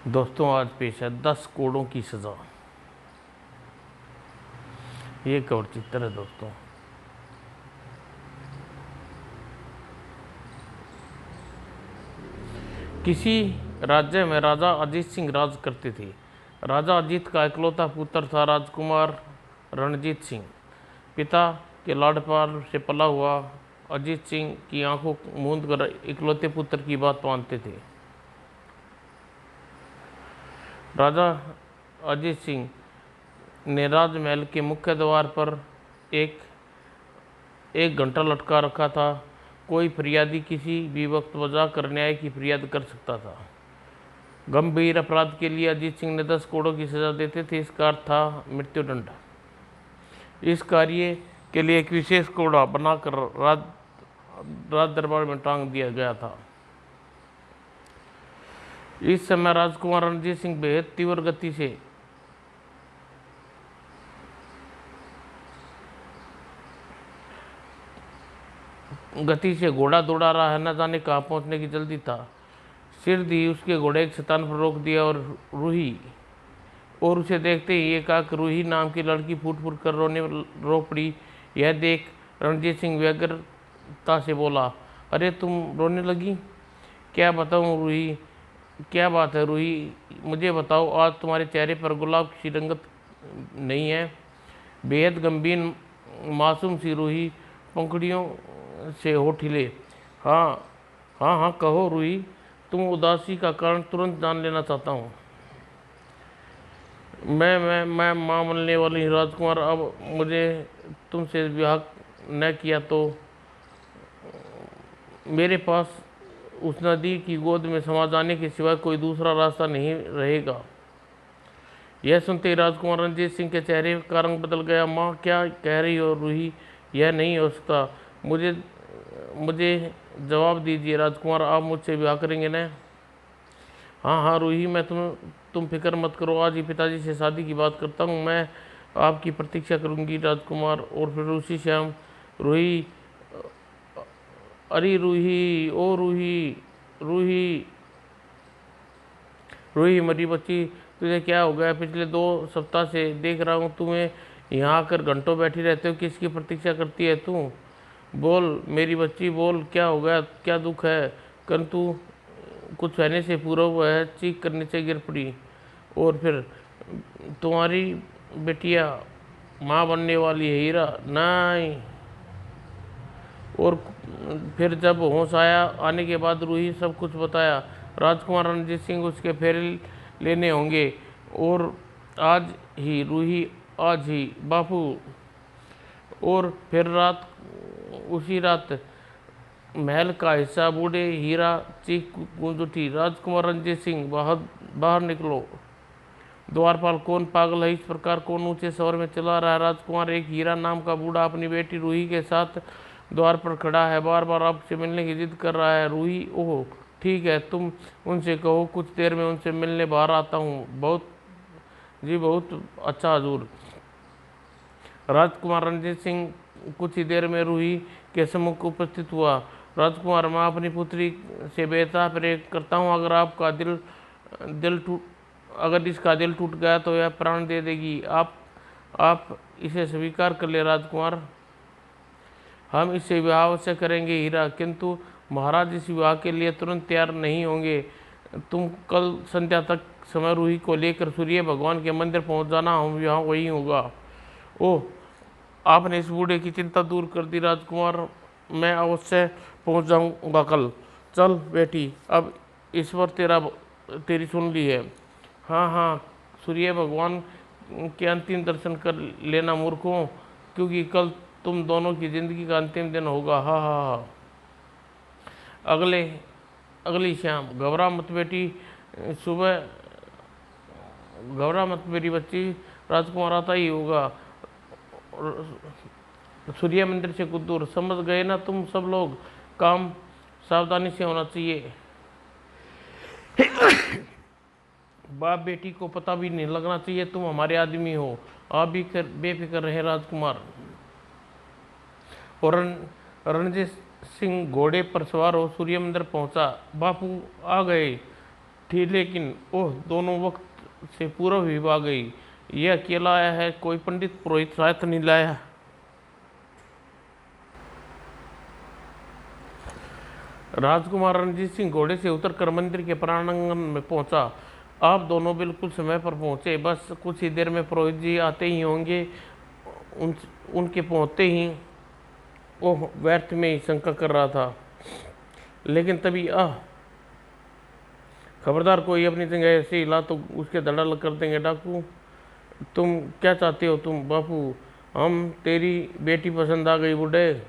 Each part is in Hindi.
दोस्तों आज पेश है 10 कोड़ों की सज़ा। ये कवर चित्र है दोस्तों। किसी राज्य में राजा अजीत सिंह राज करते थे। राजा अजीत का इकलौता पुत्र था राजकुमार रणजीत सिंह। पिता के लाडप्यार से पला हुआ अजीत सिंह की आंखों मूंद कर इकलौते पुत्र की बात मानते थे। राजा अजीत सिंह ने राजमहल के मुख्य द्वार पर एक घंटा लटका रखा था। कोई फरियादी किसी भी वक्त बजा कर न्याय की फरियाद कर सकता था। गंभीर अपराध के लिए अजीत सिंह ने 10 कोड़ों की सजा देते थे। इसका अर्थ था मृत्युदंड। इस कार्य के लिए एक विशेष कोड़ा बनाकर राज दरबार में टांग दिया गया था। इस समय राजकुमार रणजीत सिंह बेहद तीव्र गति से घोड़ा दौड़ा रहा है। न जाने कहाँ पहुंचने की जल्दी था। सिर दी उसके घोड़े एक शैतान पर रोक दिया और उसे देखते ही एकाएक रूही नाम की लड़की फूट फूट कर रो पड़ी। यह देख रणजीत सिंह व्यग्रता से बोला, अरे तुम रोने लगी? क्या बताऊं रूही, क्या बात है रूही, मुझे बताओ। आज तुम्हारे चेहरे पर गुलाब की रंगत नहीं है। बेहद गंभीर मासूम सी रूही पंखुड़ियों से होठ हिले। हाँ हाँ हाँ कहो रूही, तुम उदासी का कारण तुरंत जान लेना चाहता हूँ। मैं माँ बनने वाली राजकुमार, अब मुझे तुमसे विवाह न किया तो मेरे पास उस नदी की गोद में समा जाने के सिवाय कोई दूसरा रास्ता नहीं रहेगा। यह सुनते ही राजकुमार रणजीत सिंह के चेहरे का रंग बदल गया। माँ क्या कह रही हो रूही, यह नहीं हो सकता। मुझे जवाब दीजिए राजकुमार, आप मुझसे विवाह करेंगे न? हाँ हाँ रूही, मैं तुम फिक्र मत करो, आज ही पिताजी से शादी की बात करता हूँ। मैं आपकी प्रतीक्षा करूँगी राजकुमार। और फिर उसी शाम रूही, अरे रूही, ओ रूही, रूही, रूही मरी बच्ची, तुझे क्या हो गया? पिछले 2 सप्ताह से देख रहा हूँ तुम्हें यहाँ आकर घंटों बैठी रहते हो। किसकी प्रतीक्षा करती है तू? बोल मेरी बच्ची, बोल, क्या हो गया, क्या दुख है? किंतु कुछ कहने से पूरा हुआ है चीख कर नीचे गिर पड़ी। और फिर तुम्हारी बेटिया माँ बनने वाली है हीरा? नहीं। और फिर जब होश आने के बाद रूही सब कुछ बताया। राजकुमार रणजीत सिंह उसके फेरे लेने होंगे। और आज ही रूही, आज ही बापू। और फिर उसी रात महल का हिस्सा बूढ़े हीरा चीख गूंज उठी। राजकुमार रणजीत सिंह बाहर निकलो। द्वारपाल, कौन पागल है इस प्रकार, कौन ऊंचे स्वर में चला रहा है? राजकुमार, एक हीरा नाम का बूढ़ा अपनी बेटी रूही के साथ द्वार पर खड़ा है, बार बार आपसे मिलने की जिद कर रहा है। रूही, ओह ठीक है, तुम उनसे कहो कुछ देर में उनसे मिलने बाहर आता हूँ। बहुत अच्छा हजूर। राजकुमार रणजीत सिंह कुछ ही देर में रूही के सम्मुख उपस्थित हुआ। राजकुमार, मैं अपनी पुत्री से बेहतर प्रेम करता हूँ। अगर इसका दिल टूट गया तो यह प्राण दे देगी। आप इसे स्वीकार कर ले राजकुमार। हम इससे विवाह अवश्य करेंगे हीरा, किंतु महाराज इस विवाह के लिए तुरंत तैयार नहीं होंगे। तुम कल संध्या तक समय रूही को लेकर सूर्य भगवान के मंदिर पहुंच जाना, हम विवाह वही होगा। ओह, आपने इस बूढ़े की चिंता दूर कर दी राजकुमार, मैं अवश्य पहुंच जाऊंगा कल। चल बेटी, अब ईश्वर तेरी सुन ली है। हाँ हाँ, सूर्य भगवान के अंतिम दर्शन कर लेना मूर्खों, क्योंकि कल तुम दोनों की जिंदगी का अंतिम दिन होगा। हाँ हाँ हाँ। अगली शाम, घबरा मत बेटी, सुबह घबरा मत मेरी बच्ची, राजकुमार आता ही होगा सूर्य मंदिर से कुछ दूर। समझ गए ना तुम सब लोग, काम सावधानी से होना चाहिए। बाप बेटी को पता भी नहीं लगना चाहिए तुम हमारे आदमी हो। आप भी बेफिक्र रहे राजकुमार। और रणजीत सिंह घोड़े पर सवार हो सूर्य मंदिर पहुंचा। बापू आ गए। थी, लेकिन ओह दोनों वक्त से पूर्व ही आ गई। यह अकेला आया है, कोई पंडित पुरोहित साथ नहीं लाया। राजकुमार रणजीत सिंह घोड़े से उतरकर मंदिर के प्रांगण में पहुंचा। आप दोनों बिल्कुल समय पर पहुंचे, बस कुछ ही देर में पुरोहित जी आते ही होंगे। उनके पहुंचते ही ओह व्यर्थ में ही शंका कर रहा था, लेकिन तभी खबरदार, कोई अपनी जगह ऐसे हिला तो उसके धड़ल्ले कर देंगे डाकू। तुम क्या चाहते हो तुम बापू? हम तेरी बेटी पसंद आ गई बूढ़े।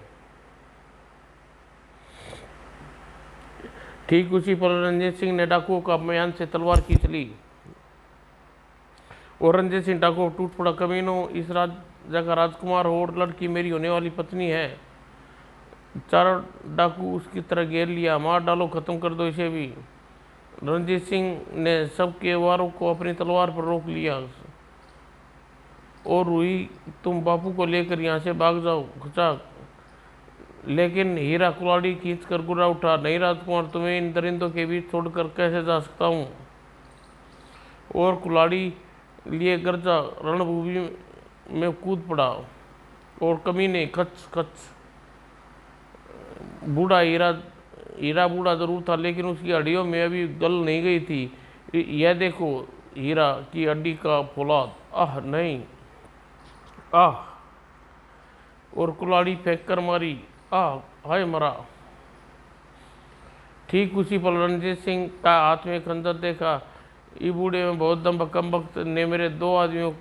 ठीक उसी पर रंजीत सिंह ने डाकुओं का म्यान से तलवार खींच ली और रंजीत सिंह डाकू टूट पड़ा। कमीनों, इस राजा का राजकुमार हो और लड़की मेरी होने वाली पत्नी है। चारों डाकू उसकी तरह घेर लिया। मार डालो, खत्म कर दो इसे भी। रणजीत सिंह ने सबके वारों को अपनी तलवार पर रोक लिया और रूही, तुम बापू को लेकर यहाँ से भाग जाओ खचाक। लेकिन हीरा कुल्हाड़ी खींचकर गुर्रा उठा। नहीं राजकुमार, तुम्हें इन दरिंदों के बीच छोड़कर कैसे जा सकता हूँ? और कुल्हाड़ी लिए गर्जा रणभूमि में कूद पड़ा और कमीने खच खच। बूढ़ा हीरा बूढ़ा जरूर था, लेकिन उसकी हड्डियों में अभी गल नहीं गई थी। यह देखो हीरा की हड्डी का फौलाद। आह नहीं, आह। और कुल्हाड़ी फेंक कर मारी। हाय मरा। ठीक उसी पल रणजीत सिंह का हाथ में खंजर देखा। ई बूढ़े में बहुत दम। कम वक्त ने मेरे दो आदमियों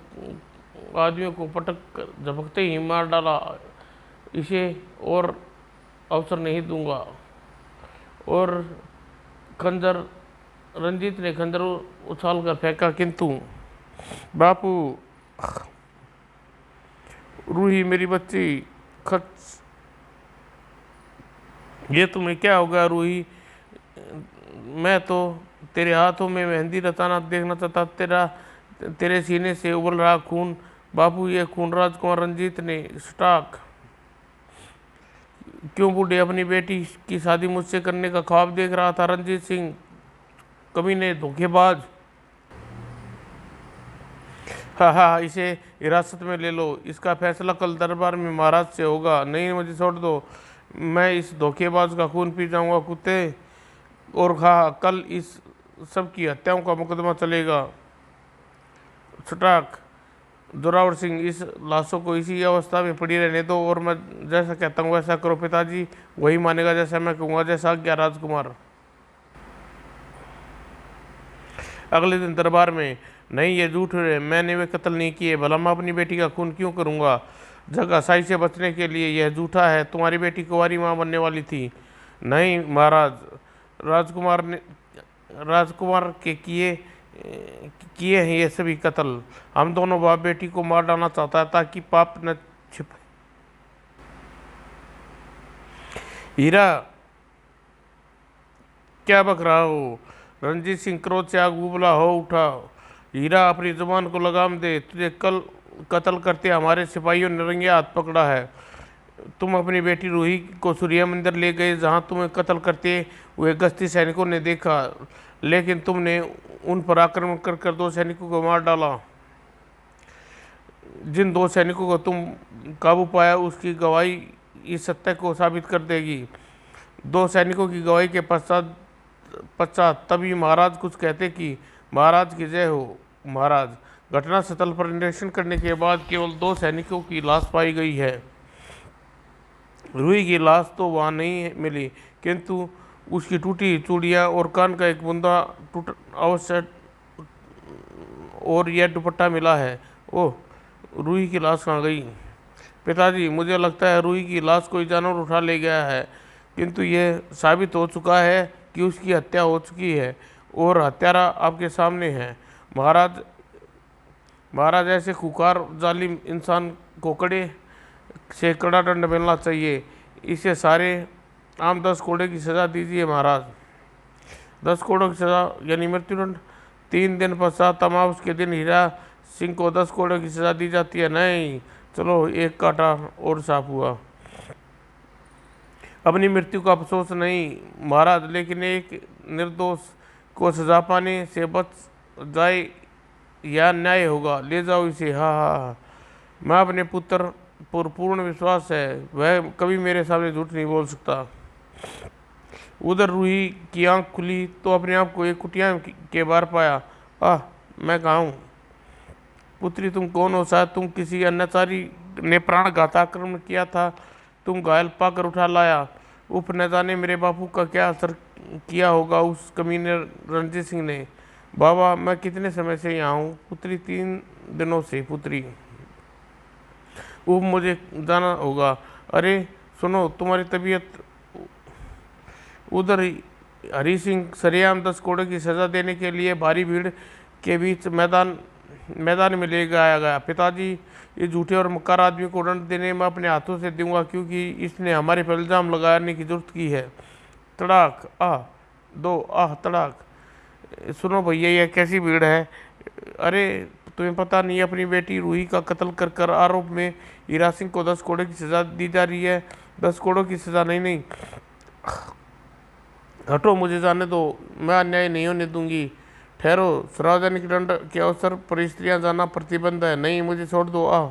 को पटक झपकते ही मार डाला। इसे और अवसर नहीं दूंगा। और खंजर, रंजीत ने खंजर उछाल कर फेंका, किंतु बापू, रूही मेरी बच्ची, खच। ये तुम्हें क्या हो गया रूही? मैं तो तेरे हाथों में मेहंदी रचाना देखना चाहता। तेरे सीने से उबल रहा खून। बापू, ये खून राजकुमार रंजीत ने स्टॉक। क्यों बूढ़े? अपनी बेटी की शादी मुझसे करने का ख्वाब देख रहा था रंजीत सिंह, कमीने, धोखेबाज। हाँ, इसे हिरासत में ले लो। इसका फैसला कल दरबार में महाराज से होगा। नहीं, मुझे छोड़ दो। मैं इस धोखेबाज का खून पी जाऊंगा कुत्ते। और हाँ, कल इस सब की हत्याओं का मुकदमा चलेगा। छटाक। जोरावर सिंह, इस लाशों को इसी अवस्था में पड़ी रहने दो और मैं जैसा कहता हूँ वैसा करो। पिताजी वही मानेगा जैसा मैं कहूँगा। जैसा आज्ञा राजकुमार। अगले दिन दरबार में, नहीं ये झूठ है, मैंने वे कत्ल नहीं किए। भला मैं अपनी बेटी का खून क्यों करूँगा? जग हसाई से बचने के लिए। यह झूठा है। तुम्हारी बेटी कुंवारी माँ बनने वाली थी। नहीं महाराज, राजकुमार के किए हैं ये सभी कत्ल। हम दोनों बाप बेटी को मार डालना चाहता है ताकि पाप न छिप। हीरा, क्या बक रहा हो? रणजीत सिंह क्रोध से आग उबला हो उठा। हीरा, अपनी जुबान को लगाम दे। तुझे कल कत्ल करते हमारे सिपाहियों ने रंगे हाथ पकड़ा है। तुम अपनी बेटी रूही को सूर्य मंदिर ले गए, जहां तुम्हें कत्ल करते हुए गश्ती सैनिकों ने देखा, लेकिन तुमने उन पर आक्रमण कर दो सैनिकों को मार डाला। जिन दो सैनिकों को तुम काबू पाया उसकी गवाही इस सत्य को साबित कर देगी। दो सैनिकों की गवाही के पश्चात तभी महाराज कुछ कहते कि महाराज की जय हो। महाराज, घटना स्थल पर निरीक्षण करने के बाद केवल दो सैनिकों की लाश पाई गई है। रूही की लाश तो वहाँ नहीं मिली, किंतु उसकी टूटी चूड़ियाँ और कान का एक बूंदा टूट अवश्य और यह दुपट्टा मिला है। ओह, रूही की लाश कहाँ गई? पिताजी, मुझे लगता है रूही की लाश कोई जानवर उठा ले गया है, किंतु यह साबित हो चुका है कि उसकी हत्या हो चुकी है और हत्यारा आपके सामने है। महाराज, ऐसे खुकार जालिम इंसान को कड़े से कड़ा दंड मिलना चाहिए। इसे सारे आम 10 कोड़े की सज़ा दीजिए महाराज। 10 कोड़ों की सज़ा यानी मृत्युदंड। 3 दिन पश्चात अमावस के दिन हीरा सिंह को 10 कोड़ों की सज़ा दी जाती है। नहीं, चलो एक कांटा और साफ हुआ। अपनी मृत्यु का अफसोस नहीं महाराज, लेकिन एक निर्दोष को सजा पाने से बच जाए या न्याय होगा। ले जाओ इसे। हाँ हाँ हाँ, मैं अपने पुत्र पर पूर्ण विश्वास है, वह कभी मेरे सामने झूठ नहीं बोल सकता। उधर रूही की आंख खुली तो अपने आप को एक कुटिया के बाहर पाया। आह, मैं कहाँ हूँ? पुत्री, तुम कौन हो? शायद तुम किसी अत्याचारी ने प्राणघात आक्रमण किया था, तुम घायल पाकर उठा लाया। उफ, न जाने मेरे बापू का क्या असर किया होगा उस कमीने रणजीत सिंह ने। बाबा, मैं कितने समय से यहाँ हूँ? पुत्री, 3 दिनों से। पुत्री, उफ, मुझे जाना होगा। अरे सुनो, तुम्हारी तबीयत। उधर हरी सिंह सरेआम 10 कोड़े की सजा देने के लिए भारी भीड़ के बीच मैदान में ले गया गया। पिताजी, ये झूठे और मक्कार आदमी को दंड देने में अपने हाथों से दूंगा, क्योंकि इसने हमारे पर इल्जाम लगाने की जरूरत की है। तड़ाक, आह, दो आह, तड़ाक। सुनो भैया, यह कैसी भीड़ है? अरे तुम्हें पता नहीं, अपनी बेटी रूही का कत्ल कर आरोप में हीरा सिंह को 10 कोड़े की सजा दी जा रही है। 10 कोड़ों की सजा? नहीं नहीं, हटो, मुझे जाने दो, मैं अन्याय नहीं होने दूंगी। ठहरो, सार्वजनिक दंड के अवसर पर स्त्रियां जाना प्रतिबंध है। नहीं, मुझे छोड़ दो। आह,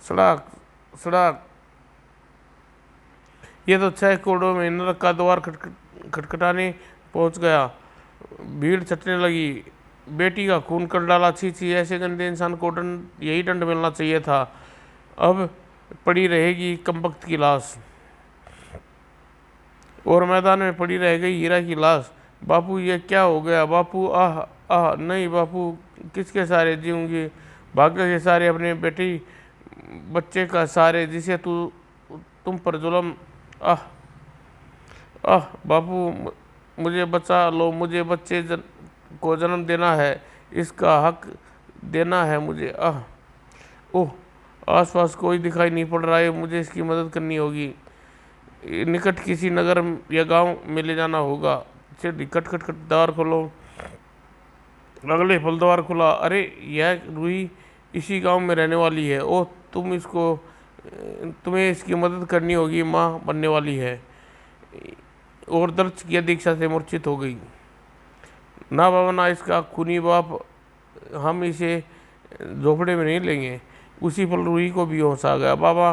सड़क सड़क। ये तो 6 कोड़ों में नरक का द्वार खटखटाने पहुंच गया। भीड़ छटने लगी। बेटी का खून कर डाला, छी छी, ऐसे गंदे इंसान को यही दंड मिलना चाहिए था। अब पड़ी रहेगी कमबख्त की लाश, और मैदान में पड़ी रह गई हीरा की लाश। बापू, ये क्या हो गया? बापू, आह आह, नहीं बापू, किसके सहारे जीऊंगी? भाग्य के सहारे, अपने बेटी बच्चे का सहारे, जिसे तुम पर जुल्म। आह आह, बापू, मुझे बचा लो, मुझे बच्चे को जन्म देना है, इसका हक देना है मुझे। आह, ओह, आसपास कोई दिखाई नहीं पड़ रहा है, मुझे इसकी मदद करनी होगी। निकट किसी नगर या गांव में ले जाना होगा। चलिए, खट खट खट, द्वार खोलो। अगले फल द्वार खुला। अरे, यह रूही इसी गांव में रहने वाली है। ओह, तुम्हें इसकी मदद करनी होगी, माँ बनने वाली है। और दर्द की दीक्षा से मूर्छित हो गई। ना बाबा, ना इसका खूनी बाप, हम इसे झोपड़े में नहीं लेंगे। उसी पल रूही को भी होश आ गया। बाबा,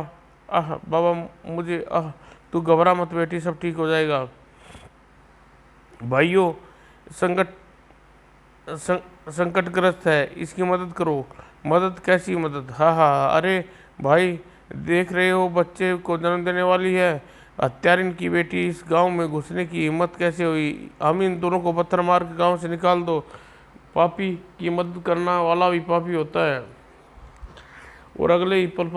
आह बाबा, मुझे, आह, तू घबरा मत बेटी, सब ठीक हो जाएगा। भाइयों, संकट संकटग्रस्त है, इसकी मदद करो। मदद? कैसी मदद? हाँ हाँ हाँ, अरे भाई, देख रहे हो, बच्चे को जन्म देने वाली है। हत्यारिन की बेटी इस गांव में घुसने की हिम्मत कैसे हुई? हम इन दोनों को पत्थर मार के गांव से निकाल दो। पापी की मदद करना वाला भी पापी होता है। और अगले ही पल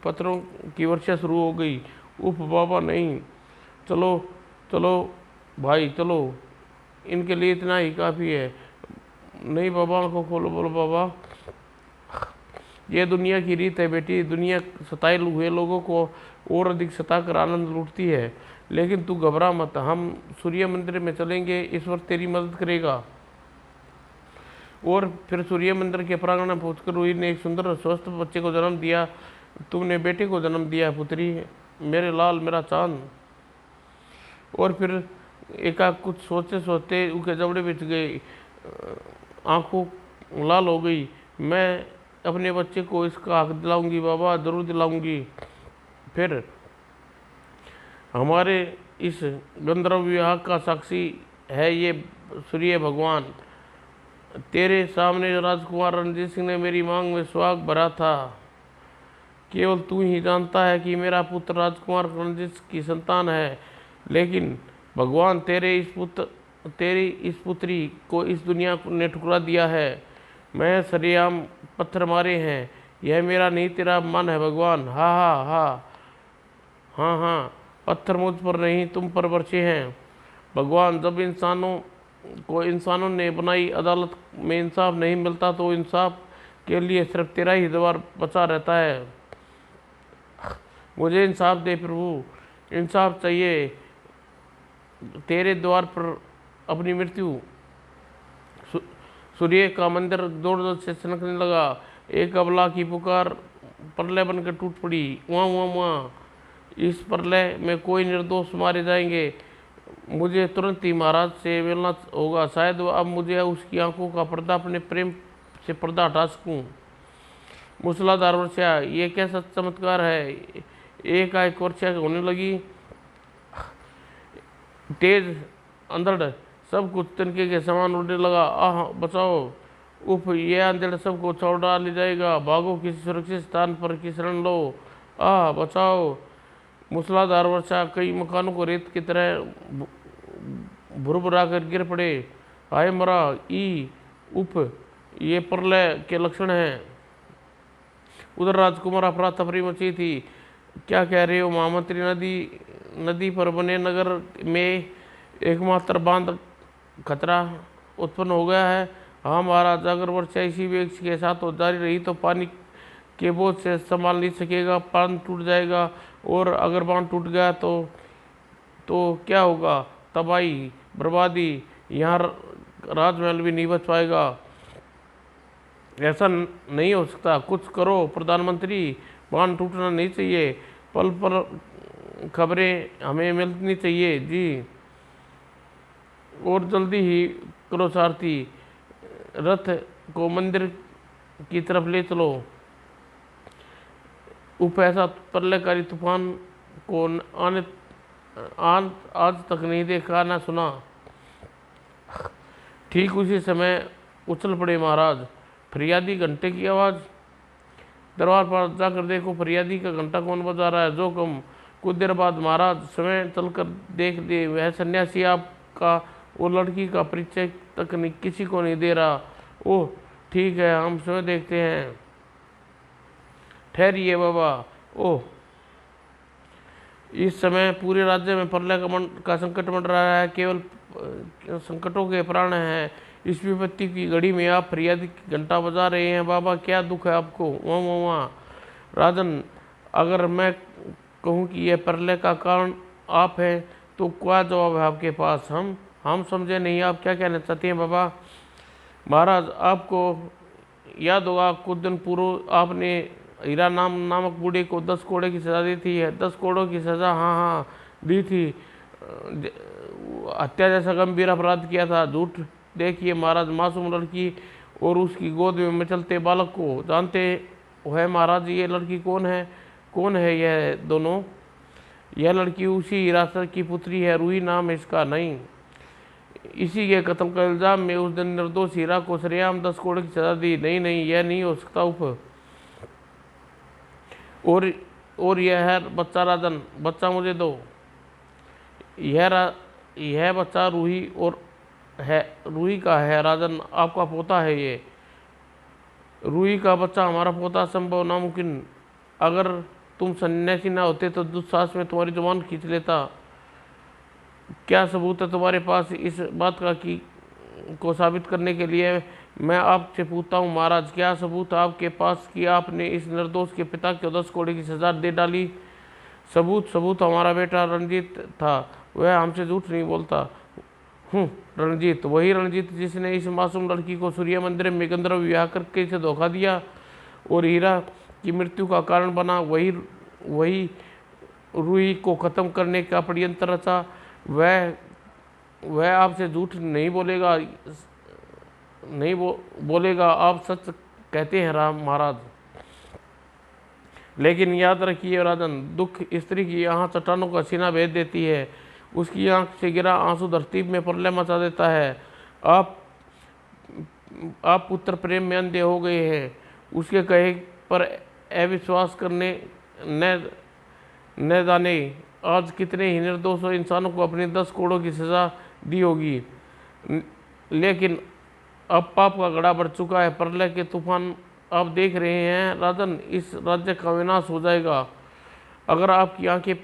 पत्थरों की वर्षा शुरू हो गई। उफ बाबा, नहीं, चलो चलो भाई, चलो, इनके लिए इतना ही काफ़ी है। नहीं बाबा, आंखों खोलो। बोलो बाबा, ये दुनिया की रीत है बेटी, दुनिया सताए हुए लोगों को और अधिक सता कर आनंद लूटती है। लेकिन तू घबरा मत, हम सूर्य मंदिर में चलेंगे, ईश्वर तेरी मदद करेगा। और फिर सूर्य मंदिर के प्रांगण में पहुंचकर रूही ने एक सुंदर और स्वस्थ बच्चे को जन्म दिया। तुमने बेटे को जन्म दिया पुत्री, मेरे लाल, मेरा चांद। और फिर एकाक कुछ सोचते सोचते उसके जबड़े बिछ गए, आंखों लाल हो गई। मैं अपने बच्चे को इसका हक दिलाऊंगी बाबा, जरूर दिलाऊंगी। फिर हमारे इस गंधर्व विवाह का साक्षी है ये सूर्य भगवान। तेरे सामने राजकुमार रणजीत सिंह ने मेरी मांग में सुहाग भरा था। केवल तू ही जानता है कि मेरा पुत्र राजकुमार रणजीत की संतान है। लेकिन भगवान, तेरी इस पुत्री को इस दुनिया ने ठुकरा दिया है। मैं सरेआम पत्थर मारे हैं, यह मेरा नहीं तेरा मन है भगवान। हाँ हाँ हाँ हाँ हाँ, पत्थर मुझ पर नहीं तुम पर बरसे हैं भगवान। जब इंसानों ने बनाई अदालत में इंसाफ नहीं मिलता तो इंसाफ के लिए सिर्फ तेरा ही द्वार बचा रहता है। मुझे इंसाफ दे प्रभु, इंसाफ चाहिए। तेरे द्वार पर अपनी मृत्यु। सूर्य का मंदिर जोर जोर से सनकने लगा। एक अबला की पुकार प्रलय बनकर टूट पड़ी। वहाँ वहाँ वहाँ, इस प्रलय में कोई निर्दोष मारे जाएंगे। मुझे तुरंत ही महाराज से मिलना होगा, शायद अब मुझे उसकी आंखों का पर्दा, अपने प्रेम से पर्दा हटा सकूं। मूसलाधार वर्षा, ये कैसा चमत्कार है। एक वर्षा होने लगी, तेज अंधड़, सब कुछ तिनके के समान उड़ने लगा। आह बचाओ, उफ, ये अंधड़ सबको छोड़ डाल जाएगा, भागो, किसी सुरक्षित स्थान पर की शरण लो, आह बचाओ। मूसलाधार वर्षा, कई मकानों को रेत की तरह भुरभुरा कर गिर पड़े। हाय मरा, ई उफ, ये प्रलय के लक्षण हैं। उधर राजकुमार अफरा तफरी मची थी। क्या कह रहे हो महामंत्री, नदी पर बने नगर में एकमात्र बांध खतरा उत्पन्न हो गया है। हाँ महाराज, अगर वर्षा इसी वेग के साथ जारी रही तो पानी के बोझ से संभाल नहीं सकेगा, बांध टूट जाएगा, और अगर बांध टूट गया तो क्या होगा, तबाही, बर्बादी, यहाँ राजमहल भी नहीं बच पाएगा। ऐसा नहीं हो सकता, कुछ करो प्रधानमंत्री, बांध टूटना नहीं चाहिए, पल पल खबरें हमें मिलनी चाहिए जी, और जल्दी ही करो सारथी, रथ को मंदिर की तरफ ले चलो। उप ऐसा प्रलयकारी तूफान को आज तक नहीं देखा ना सुना। ठीक उसी समय उछल पड़े महाराज। फरियादी घंटे की आवाज़, दरबार पर जाकर देखो फरियादी का घंटा कौन बजा रहा है। जो कम कुछ देर बाद महाराज स्वयं चलकर देख दे, वह सन्यासी आपका वो लड़की का परिचय तक नहीं किसी को नहीं दे रहा। ओह ठीक है, हम स्वयं देखते हैं, ठहरिए बाबा। ओह, इस समय पूरे राज्य में प्रलय का संकट मंड रहा है, केवल संकटों के प्राण हैं। इस विपत्ति की घड़ी में आप फरियादी की घंटा बजा रहे हैं, बाबा क्या दुख है आपको। वहाँ राजन, अगर मैं कहूँ कि यह प्रलय का कारण आप हैं तो क्या जवाब है आपके पास। हम समझे नहीं, आप क्या कहना चाहते हैं बाबा। महाराज, आपको याद होगा कुछ दिन पूर्व आपने हीरा नामक बूढ़े को 10 कोड़े की सज़ा दी थी। 10 कोड़ों की सज़ा, हाँ दी थी। हत्या जैसा गंभीर अपराध किया था। झूठ देखिए महाराज, मासूम लड़की और उसकी गोद में मचलते बालक को जानते है महाराज। ये लड़की कौन है यह दोनों। यह लड़की उसी हीरासर की पुत्री है, रूही नाम है इसका। नहीं, इसी के कत्ल का इल्ज़ाम में उस दिन निर्दोष हीरा को सरेआम 10 कोड़े की सजा दी। नहीं, यह नहीं हो सकता। उफ, और यह है बच्चा राजन, बच्चा मुझे दो। यह बच्चा रूही का है राजन, आपका पोता है ये। रूही का बच्चा हमारा पोता संभव नामुमकिन। अगर तुम सन्यासी ना होते तो दुस्साहस में तुम्हारी जुबान खींच लेता। क्या सबूत है तुम्हारे पास इस बात का को साबित करने के लिए मैं आपसे पूछता हूँ महाराज, क्या सबूत है आपके पास कि आपने इस निर्दोष के पिता को 10 कोड़े की सजा दे डाली। सबूत हमारा बेटा रणजीत था, वह हमसे झूठ नहीं बोलता। रणजीत, वही रणजीत जिसने इस मासूम लड़की को सूर्य मंदिर में गंधर्व विवाह करके इसे धोखा दिया और हीरा की मृत्यु का कारण बना। वही रूही को खत्म करने का षड्यंत्र रचा। वह आपसे झूठ नहीं बोलेगा, आप सच कहते हैं राम महाराज। लेकिन याद रखिए राजन, दुख स्त्री की यहाँ चट्टानों का सीना भेद देती है। उसकी आंख से गिरा आंसू धरती में प्रलय मचा देता है। आप पुत्र प्रेम में अंधे हो गए हैं। उसके कहे पर अविश्वास करने न जाने आज कितने ही निर्दोष इंसानों को अपनी 10 कोड़ों की सज़ा दी होगी। लेकिन अब पाप का घड़ा बढ़ चुका है। प्रलय के तूफान आप देख रहे हैं राजन, इस राज्य का विनाश हो जाएगा। अगर आपकी आंखें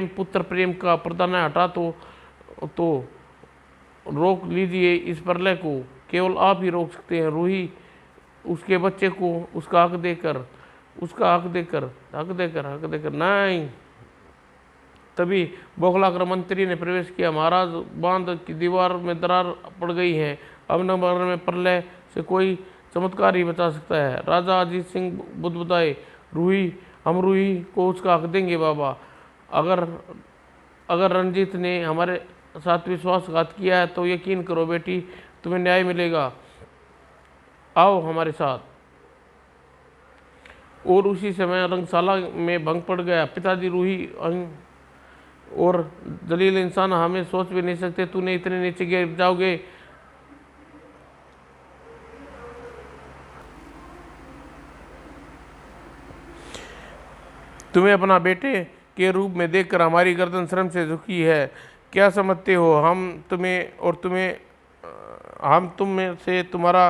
पुत्र प्रेम का पर्दा न हटा तो रोक लीजिए इस प्रलय को। केवल आप ही रोक सकते हैं। रूही उसके बच्चे को उसका हक देकर नहीं। तभी बौखलाकर मंत्री ने प्रवेश किया। महाराज, बांध की दीवार में दरार पड़ गई है। अब नगर में प्रलय से कोई चमत्कार ही बचा सकता है। राजा अजीत सिंह बुदबुदाए, हम रूही को उसका हक देंगे बाबा। अगर रंजीत ने हमारे साथ विश्वासघात किया है तो यकीन करो बेटी, तुम्हें न्याय मिलेगा। आओ हमारे साथ। और उसी समय रंगशाला में भंग पड़ गया। पिताजी रूही और जलील इंसान हमें सोच भी नहीं सकते, तूने इतने नीचे गिर जाओगे। तुम्हें अपना बेटे के रूप में देखकर हमारी गर्दन शर्म से झुकी है। क्या समझते हो हम तुम में से तुम्हारा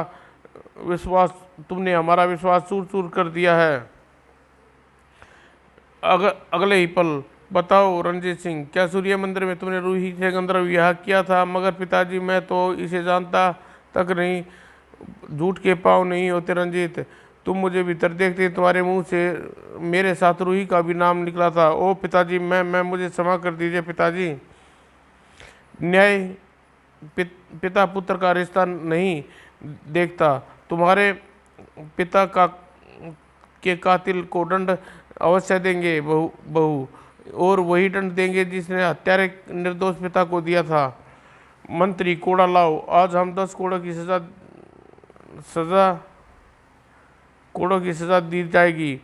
विश्वास, तुमने हमारा विश्वास चूर चूर कर दिया है। अगले ही पल, बताओ रंजीत सिंह, क्या सूर्य मंदिर में तुमने रूही से गंधर्व विवाह किया था? मगर पिताजी, मैं तो इसे जानता तक नहीं। झूठ के पाँव नहीं होते रंजीत। तुम मुझे भीतर देखते तुम्हारे मुंह से मेरे साथ रूही का भी नाम निकला था। ओ पिताजी, मैं मुझे क्षमा कर दीजिए पिताजी। न्याय पिता पुत्र का रिश्ता नहीं देखता। तुम्हारे पिता का के कातिल को दंड अवश्य देंगे बहू, और वही दंड देंगे जिसने हत्यारे निर्दोष पिता को दिया था। मंत्री, कोड़ा लाओ। आज हम 10 कोड़ों की सजा दी जाएगी।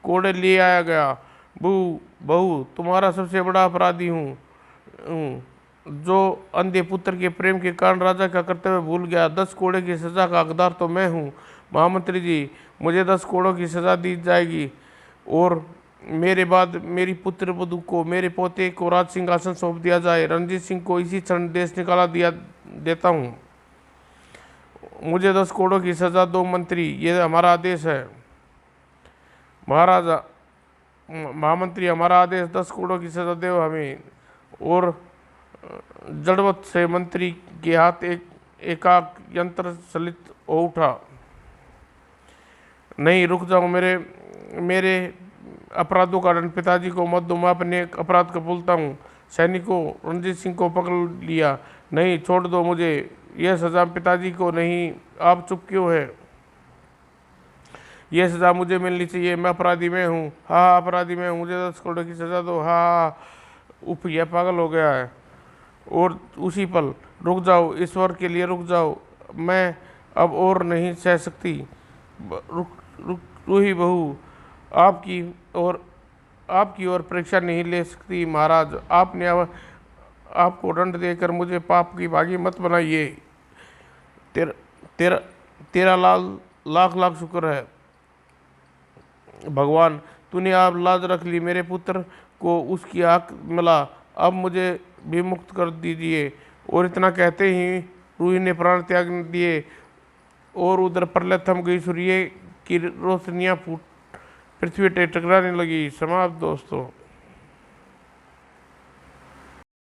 कोड़े ले आया गया। बहू, तुम्हारा सबसे बड़ा अपराधी हूँ, जो अंधे पुत्र के प्रेम के कारण राजा का कर्तव्य भूल गया। 10 कोड़े की सजा का हकदार तो मैं हूँ। महामंत्री जी, मुझे 10 कोड़ों की सजा दी जाएगी, और मेरे बाद मेरी पुत्र वधू को, मेरे पोते को राज सिंहासन सौंप दिया जाए। रंजीत सिंह को इसी क्षण देश निकाला देता हूँ। मुझे 10 कोड़ों की सजा दो मंत्री, ये हमारा आदेश है। महामंत्री, हमारा आदेश, 10 कोड़ों की सजा दो हमें। और जड़वत से मंत्री के हाथ एकाक यंत्र चलित हो उठा। नहीं, रुक जाओ। मेरे अपराधों का दंड पिताजी को मत दो, मैं अपने अपराध को भूलता हूँ। सैनिकों, रंजीत सिंह को पकड़ लिया। नहीं, छोड़ दो मुझे। यह सजा पिताजी को नहीं। आप चुप क्यों है? यह सजा मुझे मिलनी चाहिए। मैं अपराधी में हूँ। हाँ, अपराधी में हूँ। मुझे 10 करोड़ की सजा दो। हाँ। उफ, यह पागल हो गया है। और उसी पल, रुक जाओ, ईश्वर के लिए रुक जाओ, मैं अब और नहीं सह सकती। रूही बहू, आपकी और परीक्षा नहीं ले सकती। महाराज, आपको दंड देकर मुझे पाप की भागी मत बनाइए। तेरा लाख लाख शुक्र है भगवान, तूने आप लाज रख ली। मेरे पुत्र को उसकी आँख मिला। अब मुझे भी मुक्त कर दीजिए। और इतना कहते ही रूही ने प्राण त्याग दिए, और उधर प्रलय थम गई। सूर्य की रोशनियाँ पृथ्वी पर टकराने लगी। समाप्त दोस्तों।